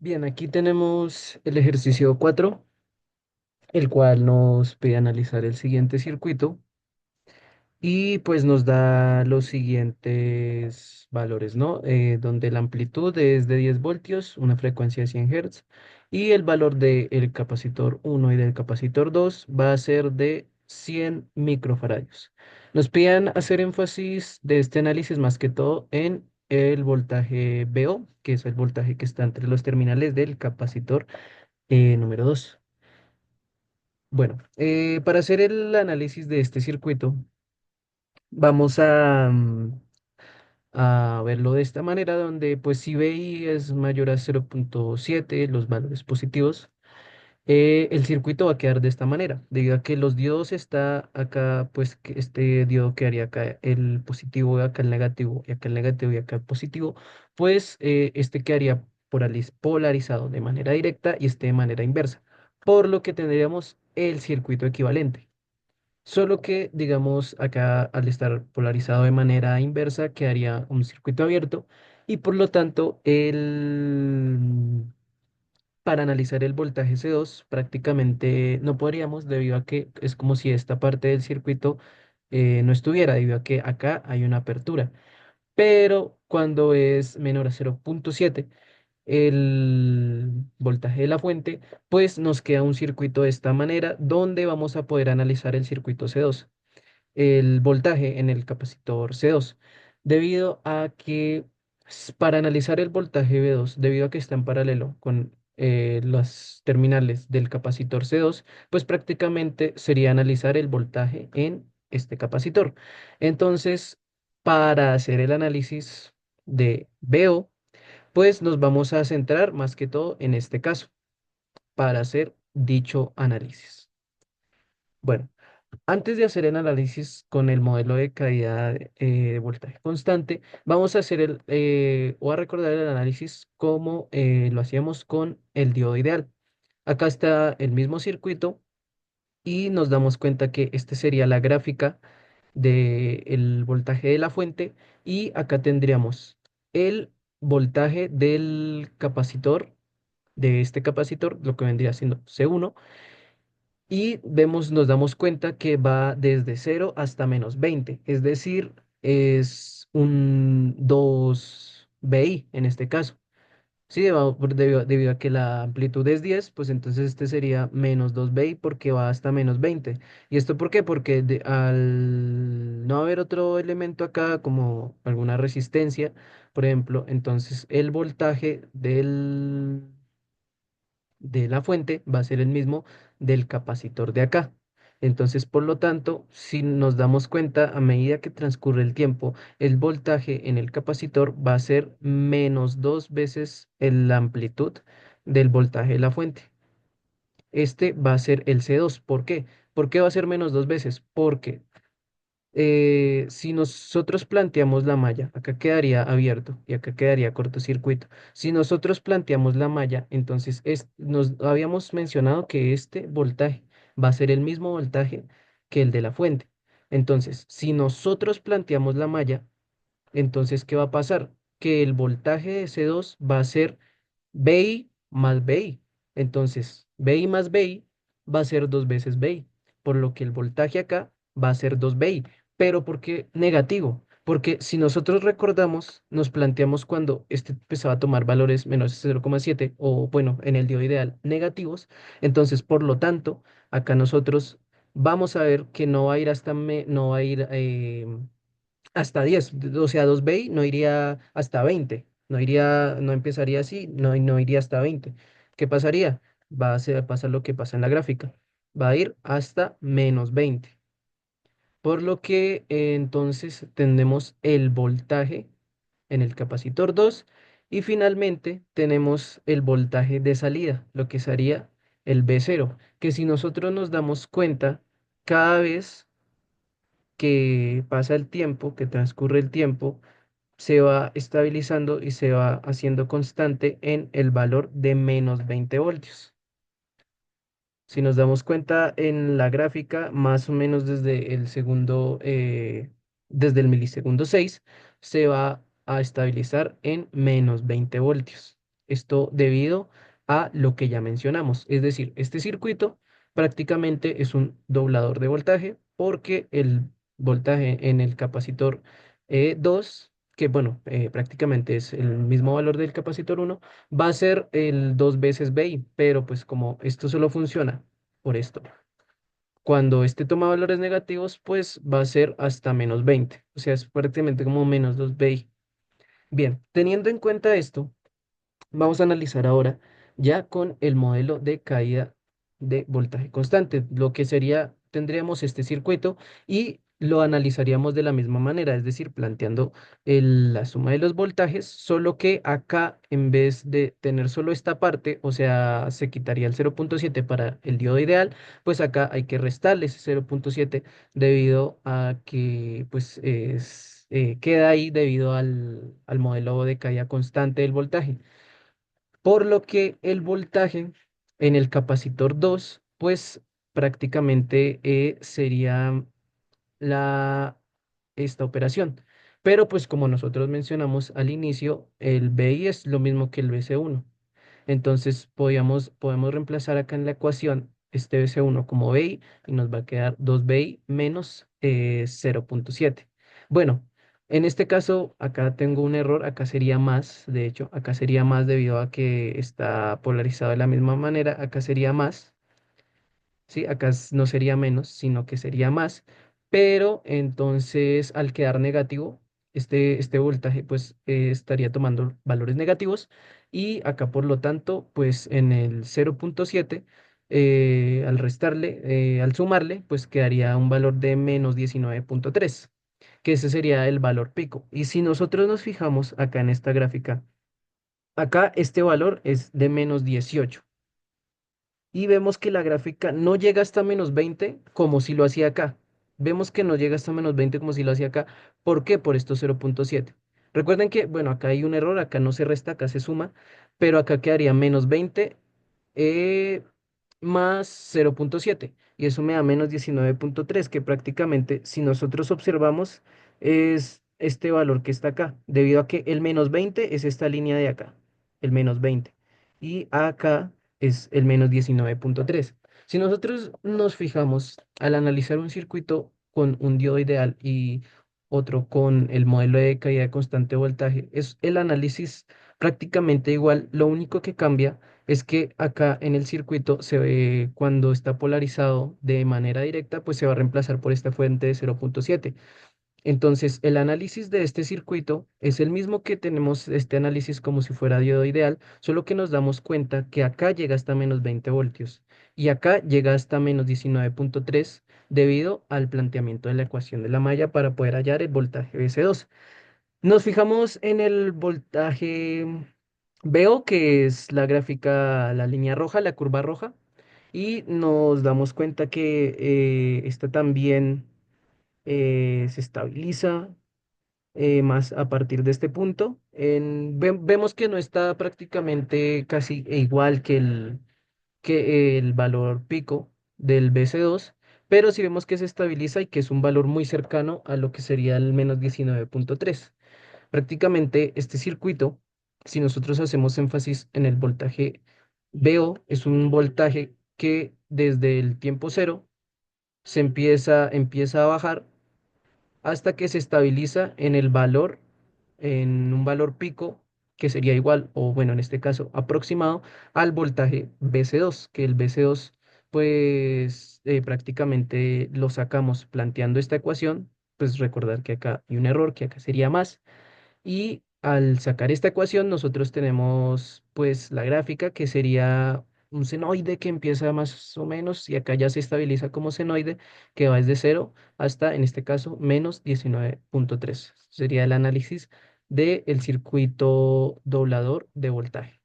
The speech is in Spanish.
Bien, aquí tenemos el ejercicio 4, el cual nos pide analizar el siguiente circuito y pues nos da los siguientes valores, ¿no? Donde la amplitud es de 10 voltios, una frecuencia de 100 Hz y el valor del capacitor uno y del capacitor 2 va a ser de 100 microfaradios. Nos piden hacer énfasis de este análisis más que todo en el voltaje VO, que es el voltaje que está entre los terminales del capacitor número 2. Bueno, para hacer el análisis de este circuito, vamos a verlo de esta manera, donde pues si BI es mayor a 0,7, los valores positivos, el circuito va a quedar de esta manera. Debido a que los diodos está acá, pues que este diodo quedaría acá el positivo, acá el negativo, y acá el negativo y acá el positivo, pues este quedaría polarizado de manera directa y este de manera inversa, por lo que tendríamos el circuito equivalente. Solo que, digamos, acá al estar polarizado de manera inversa, quedaría un circuito abierto y por lo tanto, para analizar el voltaje C2 prácticamente no podríamos debido a que es como si esta parte del circuito no estuviera, debido a que acá hay una apertura. Pero cuando es menor a 0,7 el voltaje de la fuente, pues nos queda un circuito de esta manera donde vamos a poder analizar el circuito C2, el voltaje en el capacitor C2, debido a que para analizar el voltaje V2, debido a que está en paralelo con las terminales del capacitor C2, pues prácticamente sería analizar el voltaje en este capacitor. Entonces, para hacer el análisis de VO, pues nos vamos a centrar más que todo en este caso, para hacer dicho análisis. Bueno. Antes de hacer el análisis con el modelo de caída de voltaje constante, vamos a hacer o a recordar el análisis como lo hacíamos con el diodo ideal. Acá está el mismo circuito y nos damos cuenta que este sería la gráfica del voltaje de la fuente y acá tendríamos el voltaje del capacitor, de este capacitor, lo que vendría siendo C1 y nos damos cuenta que va desde 0 hasta -20, es decir, es un 2 BI en este caso. Sí, debido a que la amplitud es 10 pues entonces este sería -2 BI porque va hasta -20. ¿Y esto por qué? Porque al no haber otro elemento acá como alguna resistencia, por ejemplo, entonces el voltaje de la fuente va a ser el mismo del capacitor de acá. Entonces, por lo tanto, si nos damos cuenta, a medida que transcurre el tiempo, el voltaje en el capacitor va a ser -2 veces la amplitud del voltaje de la fuente. Este va a ser el C2. ¿Por qué? ¿Por qué va a ser -2 veces? Porque si nosotros planteamos la malla, acá quedaría abierto y acá quedaría cortocircuito. Si nosotros planteamos la malla, entonces nos habíamos mencionado que este voltaje va a ser el mismo voltaje que el de la fuente. Entonces, si nosotros planteamos la malla, entonces, ¿qué va a pasar? Que el voltaje de C2 va a ser BI más BI. Entonces, BI más BI va a ser 2 veces BI, por lo que el voltaje acá va a ser 2 BI. Pero ¿por qué negativo? Porque si nosotros recordamos, nos planteamos cuando este empezaba a tomar valores -0,7 o bueno, en el diodo ideal negativos, entonces por lo tanto, acá nosotros vamos a ver que no va a ir no va a ir hasta 10, o sea, 2BI no iría hasta 20, no empezaría así, no iría hasta 20. ¿Qué pasaría? Pasar lo que pasa en la gráfica, va a ir hasta -20, por lo que entonces tenemos el voltaje en el capacitor 2 y finalmente tenemos el voltaje de salida, lo que sería el B0, que si nosotros nos damos cuenta, cada vez que pasa el tiempo, que transcurre el tiempo, se va estabilizando y se va haciendo constante en el valor de -20 voltios. Si nos damos cuenta en la gráfica, más o menos desde el milisegundo 6, se va a estabilizar en -20 voltios. Esto debido a lo que ya mencionamos. Es decir, este circuito prácticamente es un doblador de voltaje porque el voltaje en el capacitor 2, que bueno, prácticamente es el mismo valor del capacitor uno, va a ser el 2 veces BI, pero pues como esto solo funciona por esto. Cuando este toma valores negativos, pues va a ser hasta -20. O sea, es prácticamente como -2 BI. Bien, teniendo en cuenta esto, vamos a analizar ahora ya con el modelo de caída de voltaje constante, lo que sería, tendríamos este circuito y lo analizaríamos de la misma manera, es decir, planteando la suma de los voltajes, solo que acá en vez de tener solo esta parte, o sea, se quitaría el 0,7 para el diodo ideal, pues acá hay que restarle ese 0,7 debido a que pues queda ahí debido al modelo de caída constante del voltaje. Por lo que el voltaje en el capacitor 2 pues prácticamente sería la, esta operación. Pero pues como nosotros mencionamos al inicio, el BI es lo mismo que el BC1. Entonces podemos reemplazar acá en la ecuación este BC1 como BI y nos va a quedar 2BI menos 0,7. Bueno, en este caso acá tengo un error, acá sería más, de hecho, acá sería más debido a que está polarizado de la misma manera, acá sería más. ¿Sí? Acá no sería menos, sino que sería más, pero entonces al quedar negativo, este voltaje pues estaría tomando valores negativos y acá por lo tanto pues en el 0,7 al restarle, al sumarle pues quedaría un valor de -19,3, que ese sería el valor pico. Y si nosotros nos fijamos acá en esta gráfica, acá este valor es de -18 y vemos que la gráfica no llega hasta -20 como si lo hacía acá. Vemos que no llega hasta -20 como si lo hacía acá. ¿Por qué? Por estos 0,7. Recuerden que, bueno, acá hay un error, acá no se resta, acá se suma, pero acá quedaría -20 eh, más 0,7 y eso me da -19,3, que prácticamente si nosotros observamos es este valor que está acá, debido a que el -20 es esta línea de acá, el -20 y acá es el -19,3. Si nosotros nos fijamos al analizar un circuito con un diodo ideal y otro con el modelo de caída de constante de voltaje, es el análisis prácticamente igual, lo único que cambia es que acá en el circuito se ve cuando está polarizado de manera directa, pues se va a reemplazar por esta fuente de 0,7. Entonces, el análisis de este circuito es el mismo que tenemos este análisis como si fuera diodo ideal, solo que nos damos cuenta que acá llega hasta -20 voltios y acá llega hasta -19,3 debido al planteamiento de la ecuación de la malla para poder hallar el voltaje BC2. Nos fijamos en el voltaje. Veo que es la gráfica, la línea roja, la curva roja, y nos damos cuenta que esta también se estabiliza más a partir de este punto. Vemos que no está prácticamente casi igual que el valor pico del BC2, pero sí vemos que se estabiliza y que es un valor muy cercano a lo que sería el -19,3. Prácticamente este circuito, si nosotros hacemos énfasis en el voltaje VO, es un voltaje que desde el tiempo cero empieza a bajar hasta que se estabiliza en el valor, en un valor pico que sería igual, o bueno, en este caso aproximado al voltaje BC2, que el BC2 pues prácticamente lo sacamos planteando esta ecuación, pues recordar que acá hay un error, que acá sería más. Y al sacar esta ecuación, nosotros tenemos pues la gráfica que sería un senoide que empieza más o menos y acá ya se estabiliza como senoide que va desde cero hasta, en este caso, -19,3. Sería el análisis del circuito doblador de voltaje.